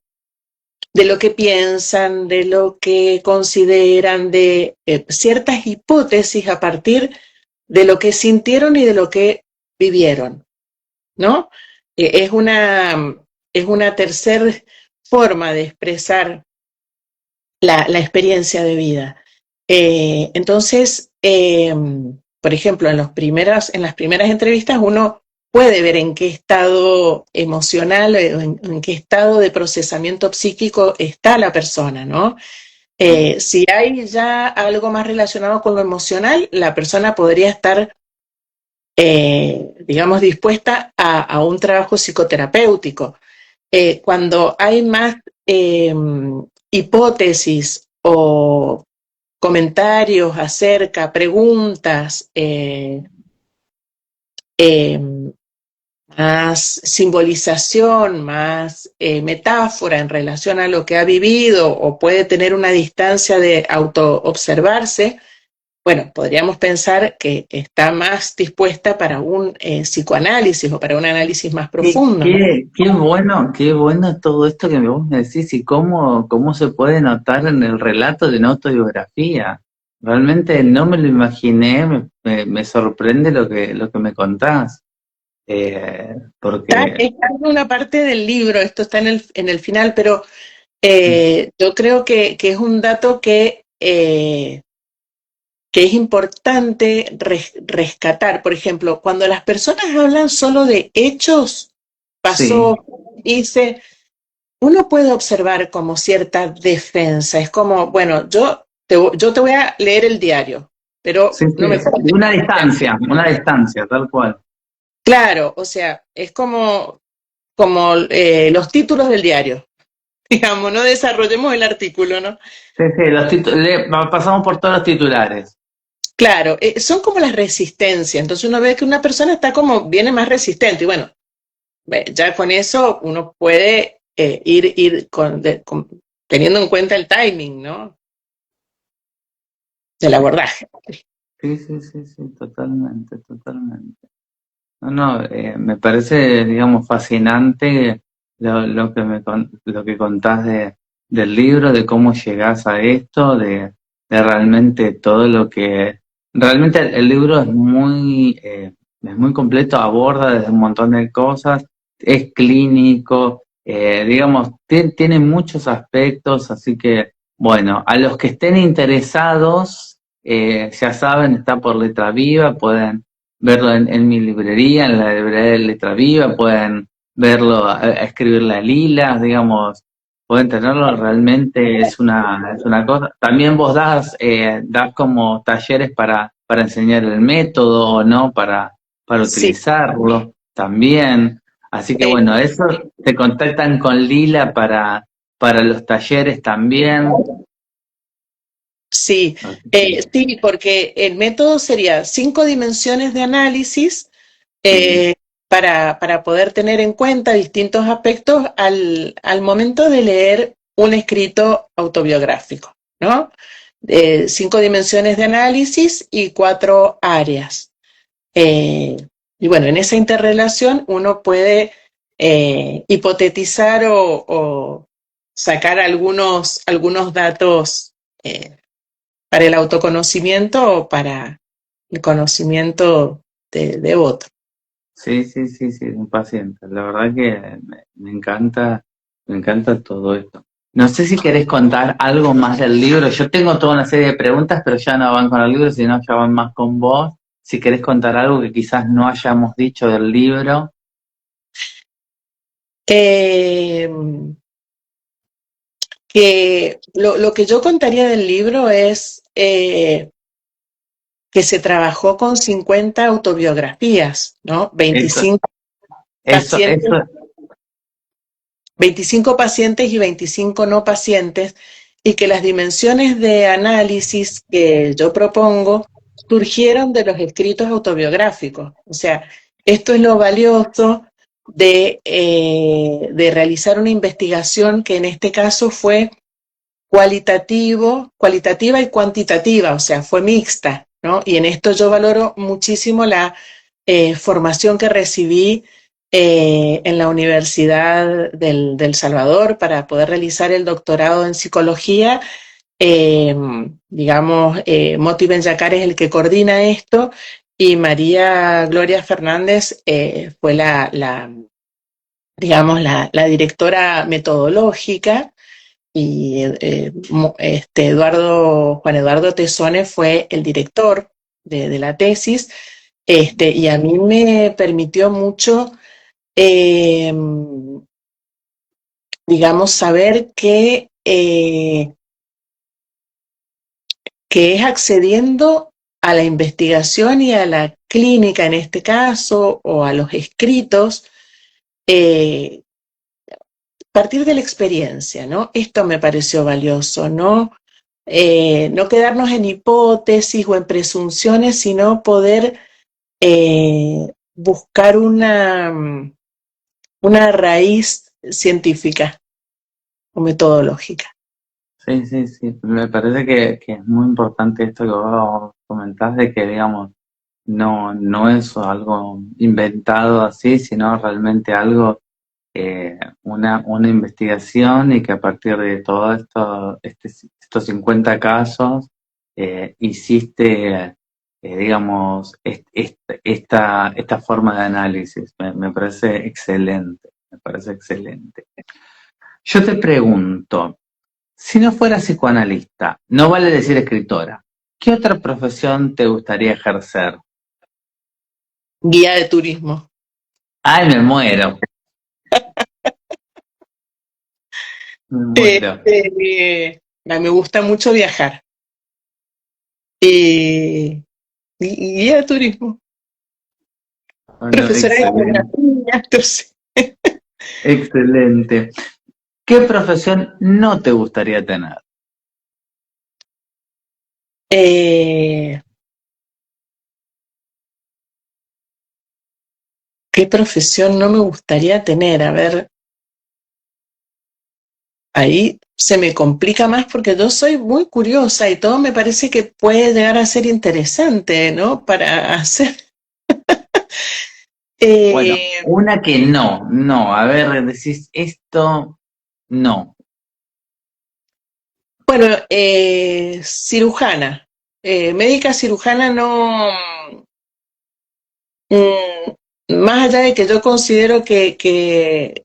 de lo que piensan, de lo que consideran, de ciertas hipótesis a partir de lo que sintieron y de lo que vivieron, ¿no? Es una tercera forma de expresar la experiencia de vida. Entonces, por ejemplo, en las primeras entrevistas uno puede ver en qué estado emocional, en qué estado de procesamiento psíquico está la persona, ¿no? Si hay ya algo más relacionado con lo emocional, la persona podría estar, digamos, dispuesta a un trabajo psicoterapéutico. Cuando hay más hipótesis o comentarios acerca, preguntas, eh, más simbolización, más metáfora en relación a lo que ha vivido, o puede tener una distancia de autoobservarse, bueno, podríamos pensar que está más dispuesta para un psicoanálisis o para un análisis más profundo, ¿no? Qué bueno todo esto que vos me decís y cómo se puede notar en el relato de una autobiografía. Realmente no me lo imaginé, me sorprende lo que me contás. Porque Está en una parte del libro, esto está en el final, pero yo creo que es un dato que es importante rescatar. Por ejemplo, cuando las personas hablan solo de hechos, sí, pasó, hice, uno puede observar como cierta defensa. Es como, bueno, yo te voy a leer el diario, pero sí, no me sí, cuentes. una distancia, tal cual. Claro, o sea, es como los títulos del diario. Digamos, no desarrollemos el artículo, ¿no? Sí, sí, pasamos por todos los titulares. Claro, son como las resistencias. Entonces uno ve que una persona está como, viene más resistente. Y bueno, ya con eso uno puede ir teniendo en cuenta el timing, ¿no? del abordaje. Sí, sí, sí, sí, totalmente, totalmente. No, no, me parece, digamos, fascinante lo que contás del libro, de cómo llegás a esto, de realmente todo lo que... Realmente el libro es muy completo, aborda desde un montón de cosas, es clínico, digamos, tiene muchos aspectos, así que, bueno, a los que estén interesados, ya saben, está por Letra Viva, pueden verlo en mi librería, en la librería de Letra Viva, pueden verlo, escribirle a Lila, digamos, pueden tenerlo, realmente es una cosa. También vos das como talleres para enseñar el método, ¿no? Para Sí, utilizarlo también. Así que eh, bueno, eso te contactan con Lila para los talleres también. sí, Así que sí, porque el método sería 5 dimensiones de análisis sí, eh, para poder tener en cuenta distintos aspectos al momento de leer un escrito autobiográfico, ¿no? 5 dimensiones de análisis y 4 áreas. Eh, y bueno, en esa interrelación uno puede hipotetizar o sacar algunos datos para el autoconocimiento o para el conocimiento de otro. sí, sí, sí, sí, un paciente. La verdad que me encanta todo esto. No sé si querés contar algo más del libro. Yo tengo toda una serie de preguntas, pero ya no van con el libro, sino ya van más con vos. Si querés contar algo que quizás no hayamos dicho del libro. Eh, que lo que yo contaría del libro es que se trabajó con 50 autobiografías, ¿no? Eso, 25 pacientes, eso, 25 pacientes y 25 no pacientes, y que las dimensiones de análisis que yo propongo surgieron de los escritos autobiográficos. O sea, esto es lo valioso de realizar una investigación que en este caso fue cualitativa y cuantitativa, o sea, fue mixta, ¿no? Y en esto yo valoro muchísimo la formación que recibí en la Universidad del Salvador para poder realizar el doctorado en psicología. Eh, digamos, Moti Benyacar es el que coordina esto y María Gloria Fernández fue digamos, la directora metodológica y Juan Eduardo Tesone fue el director de la tesis, y a mí me permitió mucho, eh, digamos, saber que es accediendo a la investigación y a la clínica en este caso, o a los escritos, eh, a partir de la experiencia, ¿no? Esto me pareció valioso, ¿no? No quedarnos en hipótesis o en presunciones, sino poder buscar una raíz científica o metodológica. sí, sí, sí. Me parece que es muy importante esto que vos comentás de que, digamos, no es algo inventado así, sino realmente algo, una investigación y que a partir de todo esto, estos 50 casos, hiciste, digamos, esta forma de análisis. Me parece excelente, me parece excelente. Yo te pregunto, si no fueras psicoanalista, no vale decir escritora, ¿qué otra profesión te gustaría ejercer? Guía de turismo. Ay, me muero, me muero. Me gusta mucho viajar. Y guía de turismo. Bueno, Profesora de excelente, geografía, entonces. excelente. ¿Qué profesión no te gustaría tener? Eh, ¿Qué profesión no me gustaría tener? A ver, ahí se me complica más porque yo soy muy curiosa y todo me parece que puede llegar a ser interesante, ¿no? Para hacer. Bueno, Eh, una que no, a ver, decís esto, no. bueno, cirujana, médica cirujana no, más allá de que yo considero que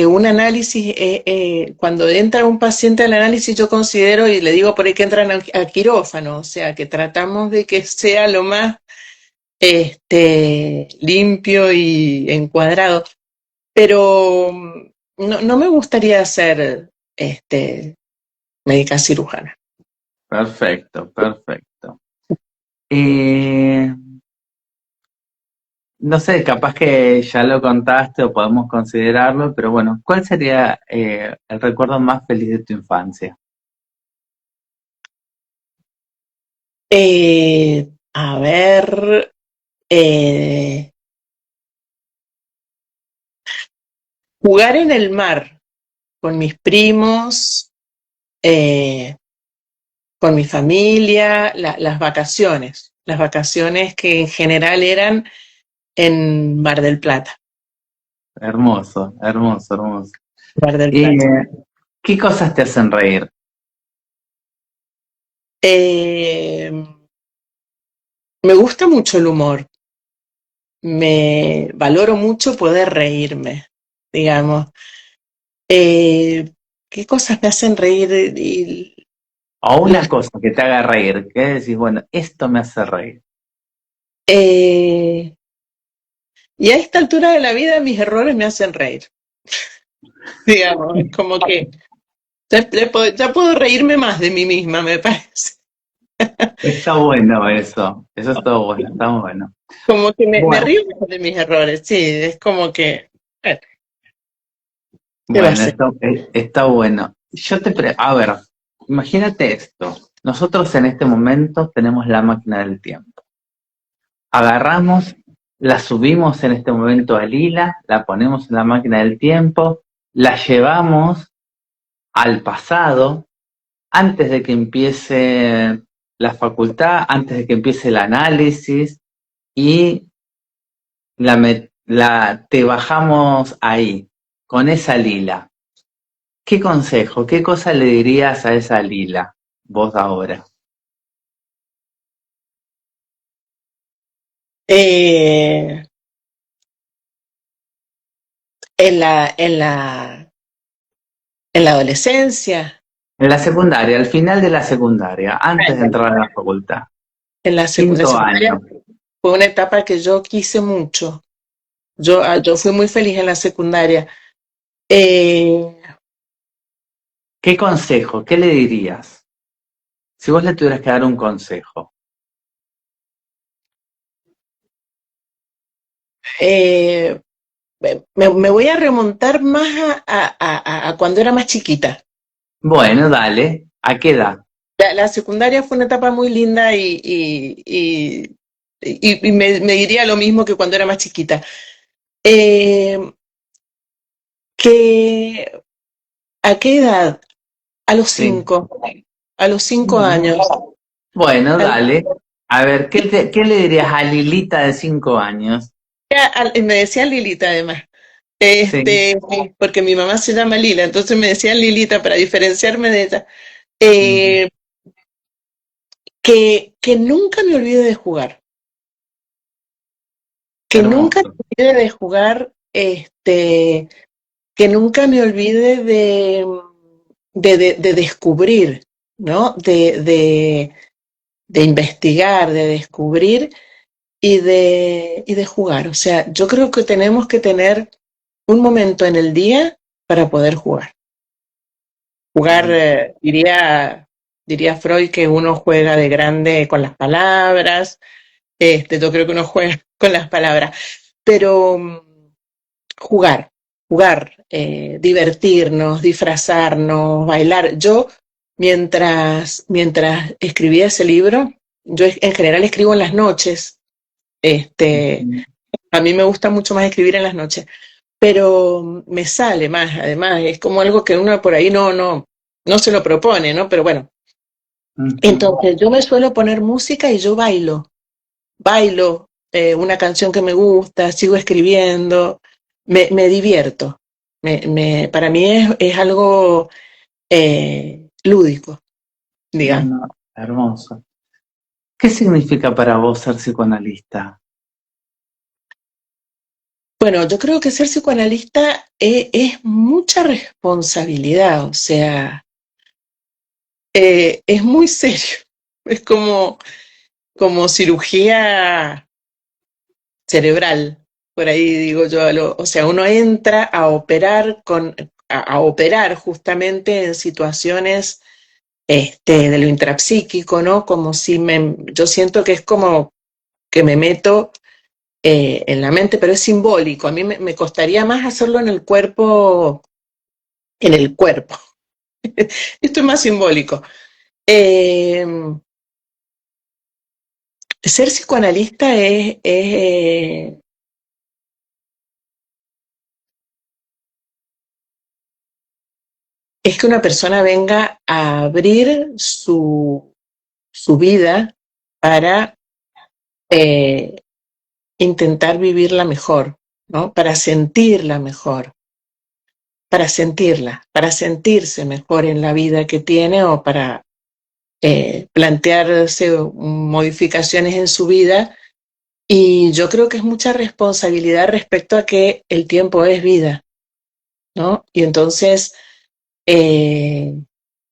un análisis, cuando entra un paciente al análisis, yo considero, y le digo por ahí que entran a quirófano, o sea, que tratamos de que sea lo más limpio y encuadrado, pero no me gustaría ser médica cirujana. Perfecto, perfecto. Eh, no sé, capaz que ya lo contaste o podemos considerarlo, pero bueno, ¿cuál sería el recuerdo más feliz de tu infancia? A ver, eh, jugar en el mar con mis primos, eh, con mi familia, las vacaciones que en general eran en Mar del Plata, Hermoso, hermoso, hermoso. Mar del Eh, Plata. ¿Qué cosas te hacen reír? Eh, Me gusta mucho el humor, me valoro mucho poder reírme, digamos. Eh, ¿Qué cosas me hacen reír? O una Las, cosa que te haga reír, que decís, bueno, esto me hace reír. eh, y a esta altura de la vida mis errores me hacen reír, digamos, es como que ya puedo reírme más de mí misma, me parece. Está bueno eso está bueno, está bueno. Como que me Bueno, río más de mis errores, sí, es como que, bueno, ¿qué va a bueno, ser? está bueno. A ver, imagínate esto. Nosotros en este momento tenemos la máquina del tiempo. Agarramos, la subimos en este momento a Lila, la ponemos en la máquina del tiempo, la llevamos al pasado, antes de que empiece la facultad, antes de que empiece el análisis, y te bajamos ahí, con esa Lila. ¿Qué consejo, qué cosa le dirías a esa Lila, vos ahora? Eh, en la adolescencia, En la secundaria, al final de la secundaria, antes de entrar a la facultad. la Quinto secundaria año. fue una etapa que yo quise mucho. Yo fui muy feliz en la secundaria. Eh, ¿Qué consejo, qué le dirías? Si vos le tuvieras que dar un consejo. eh, me voy a remontar más a cuando era más chiquita. Bueno, dale, ¿a qué edad? La secundaria fue una etapa muy linda y me diría lo mismo que cuando era más chiquita. Eh, que, ¿A qué edad? A los Sí. 5, a los 5 años. Bueno, bueno, A- dale. A ver, ¿qué le dirías a Lilita de 5 años? Me decían Lilita además, Sí. porque mi mamá se llama Lila, entonces me decían Lilita para diferenciarme de ella. Ujú. Eh, que nunca me olvide de jugar, que nunca Hermoso. me olvide de jugar, que nunca me olvide de descubrir, ¿no? De investigar, de descubrir y de jugar. O sea, yo creo que tenemos que tener un momento en el día para poder jugar. Jugar, Bien. diría Freud que uno juega de grande con las palabras, yo creo que uno juega con las palabras, pero jugar, jugar, divertirnos, disfrazarnos, bailar. Yo, mientras escribía ese libro, yo en general escribo en las noches, Ujú. a mí me gusta mucho más escribir en las noches, pero me sale más, además, es como algo que uno por ahí no. no se lo propone, ¿no? Pero bueno, Ujú. entonces yo me suelo poner música y yo bailo una canción que me gusta, sigo escribiendo, me divierto. Para mí es algo lúdico, digamos. Bueno, hermoso. ¿Qué significa para vos ser psicoanalista? Bueno, yo creo que ser psicoanalista es mucha responsabilidad, o sea, es muy serio, es como cirugía cerebral, por ahí digo yo, o sea, uno entra a operar a operar justamente en situaciones de lo intrapsíquico, ¿no? Como si yo siento que es como que me meto en la mente, pero es simbólico. A mí me costaría más hacerlo en el cuerpo. Esto es más simbólico. Eh, Ser psicoanalista es que una persona venga a abrir su vida para eh, intentar vivirla mejor, ¿no? Para sentirla mejor, para sentirse mejor en la vida que tiene o para plantearse modificaciones en su vida. Y yo creo que es mucha responsabilidad respecto a que el tiempo es vida, ¿no? Y entonces, eh,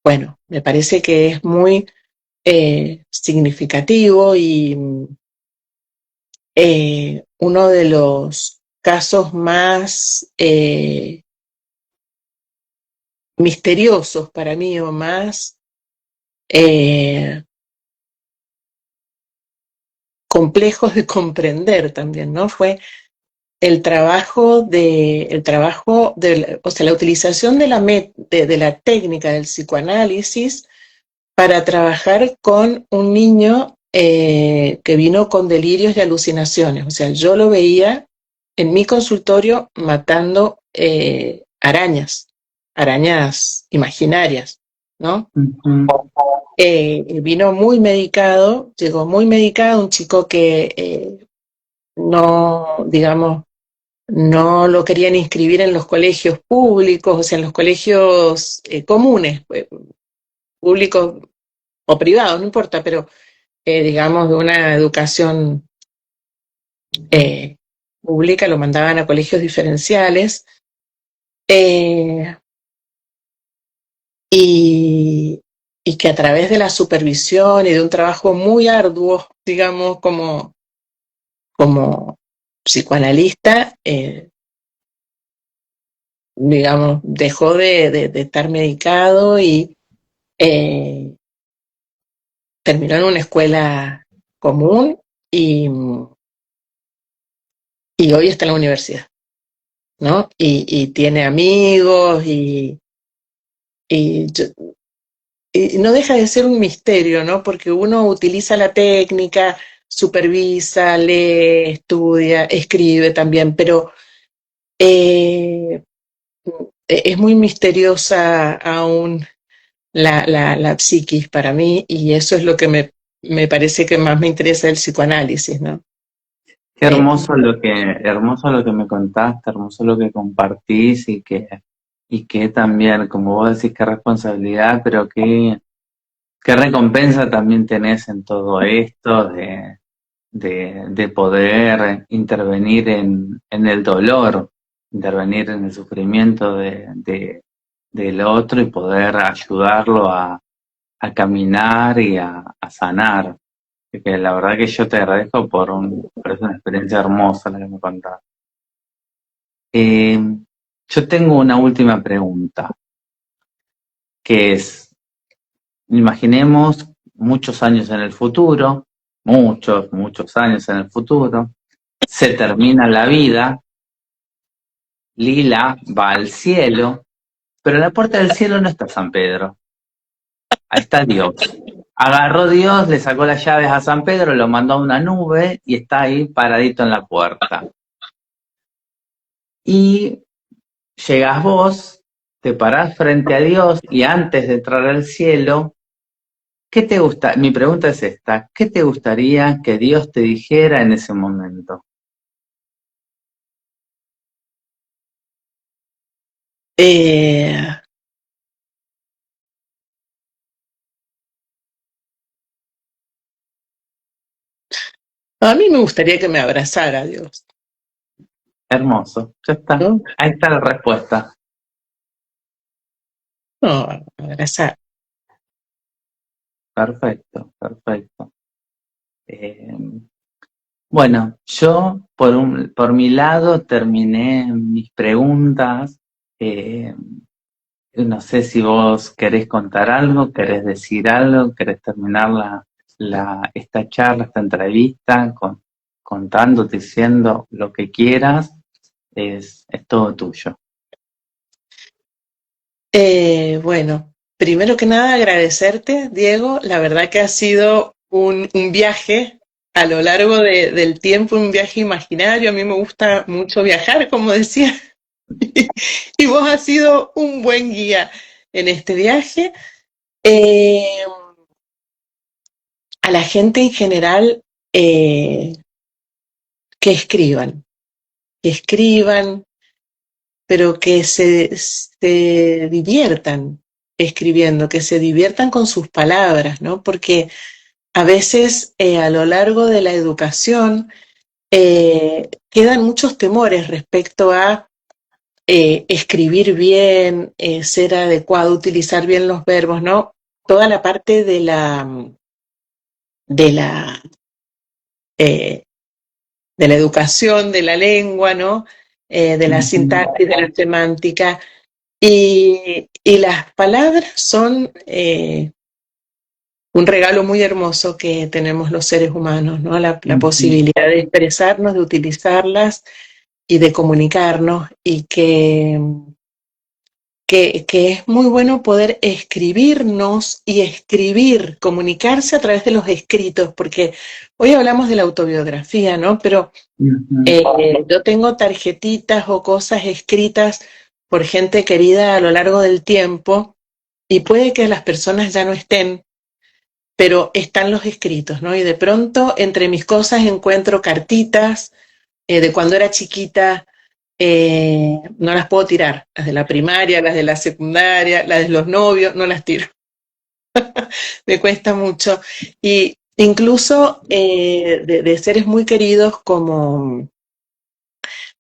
bueno, me parece que es muy significativo y uno de los casos más misteriosos para mí o más eh, complejos de comprender también, ¿no? Fue o sea, la utilización de la técnica del psicoanálisis para trabajar con un niño que vino con delirios y alucinaciones. O sea, yo lo veía en mi consultorio matando arañas imaginarias, ¿no? Ujú. Vino muy medicado, llegó muy medicado, un chico que no, digamos, no lo querían inscribir en los colegios públicos, o sea, en los colegios comunes, públicos o privados, no importa, pero digamos, de una educación eh, pública, lo mandaban a colegios diferenciales. eh, y, y que a través de la supervisión y de un trabajo muy arduo, digamos, como psicoanalista, digamos, dejó de estar medicado y eh, terminó en una escuela común y hoy está en la universidad, ¿no? Y tiene amigos y, yo- y no deja de ser un misterio, ¿no? Porque uno utiliza la técnica, supervisa, lee, estudia, escribe también, pero eh, es muy misteriosa aún la psiquis para mí y eso es lo que me parece que más me interesa del psicoanálisis, ¿no? Qué Eh, hermoso lo que me contaste, hermoso lo que compartís y que también, como vos decís, qué responsabilidad, pero qué recompensa también tenés en todo esto de poder intervenir en el dolor, intervenir en el sufrimiento del otro y poder ayudarlo a caminar y a sanar. Así que la verdad que yo te agradezco por esa experiencia hermosa la que me contaste. Eh, yo tengo una última pregunta, que es, imaginemos muchos años en el futuro, muchos años en el futuro, se termina la vida, Lila va al cielo, pero en la puerta del cielo no está San Pedro, ahí está Dios. Agarró Dios, le sacó las llaves a San Pedro, lo mandó a una nube y está ahí paradito en la puerta. Y llegás vos, te parás frente a Dios y antes de entrar al cielo, ¿qué te gusta? Mi pregunta es esta, ¿qué te gustaría que Dios te dijera en ese momento? Eh, a mí me gustaría que me abrazara Dios, Hermoso, ya está. ¿no? Ahí está la respuesta. No, abrazar. Perfecto, perfecto. Eh, bueno, yo por mi lado terminé mis preguntas. Eh, no sé si vos querés contar algo, querés decir algo, querés terminar esta charla, esta entrevista contando, diciendo lo que quieras, es todo tuyo. Bueno, primero que nada agradecerte, Diego. La verdad que ha sido un viaje a lo largo del tiempo, un viaje imaginario. A mí me gusta mucho viajar, como decía, y vos has sido un buen guía en este viaje. Eh, a la gente en general, eh, que escriban, que escriban, pero que se diviertan escribiendo, que se diviertan con sus palabras, ¿no? Porque a veces a lo largo de la educación quedan muchos temores respecto a escribir bien, ser adecuado, utilizar bien los verbos, ¿no? Toda la parte de la, eh, de la educación, de la lengua, ¿no? De la sintaxis, de la semántica. Y las palabras son un regalo muy hermoso que tenemos los seres humanos, ¿no? La posibilidad de expresarnos, de utilizarlas y de comunicarnos, y que es muy bueno poder escribirnos y escribir, comunicarse a través de los escritos, porque hoy hablamos de la autobiografía, ¿no? Pero yo tengo tarjetitas o cosas escritas por gente querida a lo largo del tiempo, y puede que las personas ya no estén, pero están los escritos, ¿no? Y de pronto entre mis cosas encuentro cartitas de cuando era chiquita. No las puedo tirar, las de la primaria, las de la secundaria, las de los novios, no las tiro, me cuesta mucho. Y incluso de seres muy queridos como,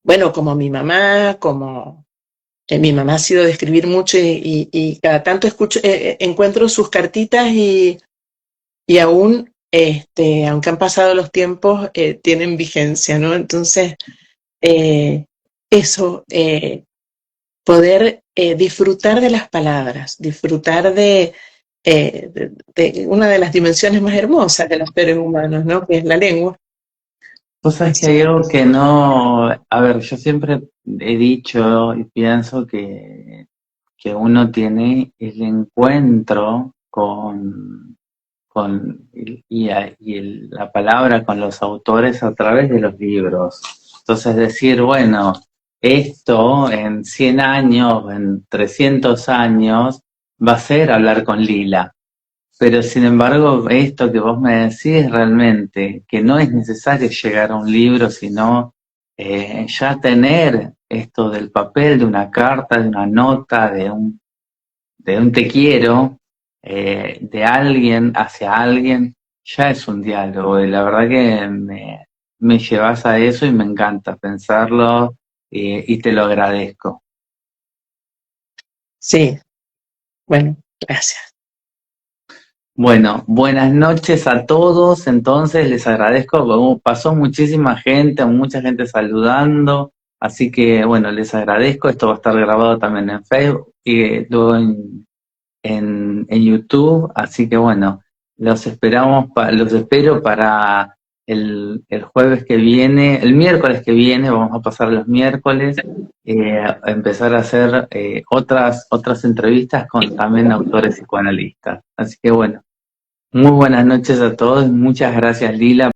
bueno, como mi mamá, como mi mamá ha sido de escribir mucho, y cada tanto escucho, encuentro sus cartitas, y aún, aunque han pasado los tiempos, tienen vigencia, ¿no? Entonces, eh, eso, poder disfrutar de las palabras, disfrutar de una de las dimensiones más hermosas de los seres humanos, ¿no? Que es la lengua. Vos sabés que hay algo que no, a ver, yo siempre he dicho y pienso que uno tiene el encuentro la palabra con los autores a través de los libros. Entonces decir, bueno, esto en 100 años, en 300 años, va a ser hablar con Lila. Pero sin embargo, esto que vos me decís realmente, que no es necesario llegar a un libro, sino ya tener esto del papel, de una carta, de una nota, de un te quiero, de alguien hacia alguien, ya es un diálogo. Y la verdad que me llevas a eso y me encanta pensarlo y te lo agradezco. Sí, bueno, gracias. Bueno, buenas noches a todos. Entonces les agradezco, como pasó muchísima gente, mucha gente saludando, así que bueno, les agradezco. Esto va a estar grabado también en Facebook y luego en YouTube, así que bueno, los espero para el jueves que viene, el miércoles que viene. Vamos a pasar los miércoles, a empezar a hacer otras entrevistas con también autores psicoanalistas. Así que bueno, muy buenas noches a todos, muchas gracias Lila.